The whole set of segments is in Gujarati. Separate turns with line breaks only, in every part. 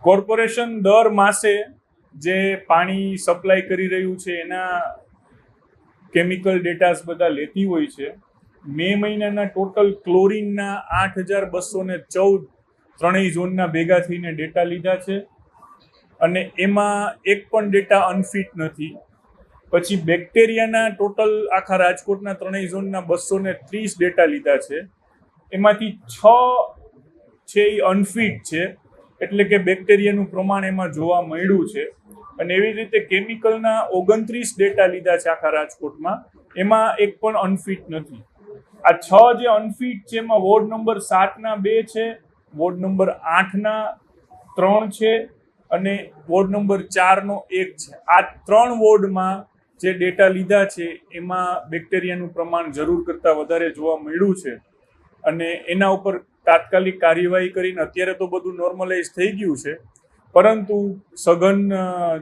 કોર્પોરેશન દર માસે જે પાણી સપ્લાય કરી રહ્યું છે એના કેમિકલ ડેટાસ બધા લેતી હોય છે. મે મહિનાના ટોટલ ક્લોરીનના 8,214 ત્રણેય ઝોનના ભેગા થઈને ડેટા લીધા છે અને એમાં એક પણ ડેટા અનફિટ નથી. પછી બેક્ટેરિયાના ટોટલ આખા રાજકોટના ત્રણેય ઝોનના 230 ડેટા લીધા છે. એમાંથી 6 છે એ અનફિટ છે, એટલે કે બેક્ટેરિયાનું પ્રમાણ એમાં જોવા મળ્યું છે. અને એવી રીતે કેમિકલના 29 ડેટા લીધા છે આખા રાજકોટમાં, એમાં એક પણ અનફિટ નથી. આ 6 જે અનફિટ છે એમાં વોર્ડ નંબર 7ના 2 છે, વોર્ડ નંબર 8ના 3 છે અને વોર્ડ નંબર 4નો 1 છે. આ 3 વોર્ડમાં જે ડેટા લીધા છે એમાં બેક્ટેરિયાનું પ્રમાણ જરૂર કરતાં વધારે જોવા મળ્યું છે અને એના ઉપર તાત્કાલિક કાર્યવાહી કરીને અત્યારે તો બધું નોર્મલાઇઝ થઈ ગયું છે, પરંતુ સઘન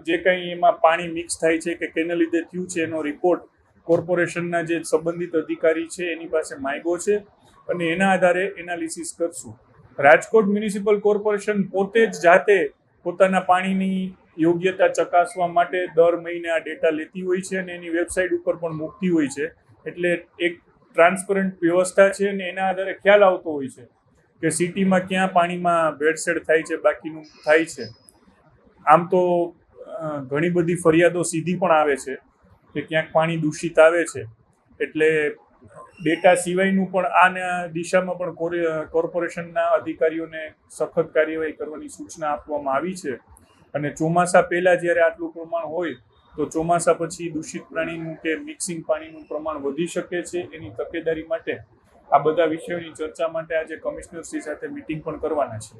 જે કંઈ એમાં પાણી મિક્સ થાય છે કે કેને લીધે થયું છે એનો રિપોર્ટ કોર્પોરેશનના જે સંબંધિત અધિકારી છે એની પાસે માંગ્યો છે અને એના આધારે એનાલિસિસ કરશું. રાજકોટ મ્યુનિસિપલ કોર્પોરેશન પોતે જ જાતે પોતાના પાણીની યોગ્યતા ચકાસવા માટે દર મહિને આ ડેટા લેતી હોય છે અને એની વેબસાઇટ ઉપર પણ મૂકતી હોય છે. એટલે એક ટ્રાન્સપરન્ટ વ્યવસ્થા છે અને એના આધારે ખ્યાલ આવતો હોય છે કે સિટીમાં ક્યાં પાણીમાં ભેળસેળ થાય છે, બાકીનું થાય છે. આમ તો ઘણી બધી ફરિયાદો સીધી પણ આવે છે કે ક્યાંક પાણી દૂષિત આવે છે, એટલે ડેટા સિવાયનું પણ આના દિશામાં પણ કોર્પોરેશનના અધિકારીઓને સખત કાર્યવાહી કરવાની સૂચના આપવામાં આવી છે. અને ચોમાસા પહેલાં જ્યારે આટલું પ્રમાણ હોય તો ચોમાસા પછી દૂષિત પાણીનું કે મિક્સિંગ પાણીનું પ્રમાણ વધી શકે છે. એની તકેદારી માટે આ બધા વિષયોની ચર્ચા માટે આજે કમિશનરશ્રી સાથે મિટિંગ પણ કરવાના છે.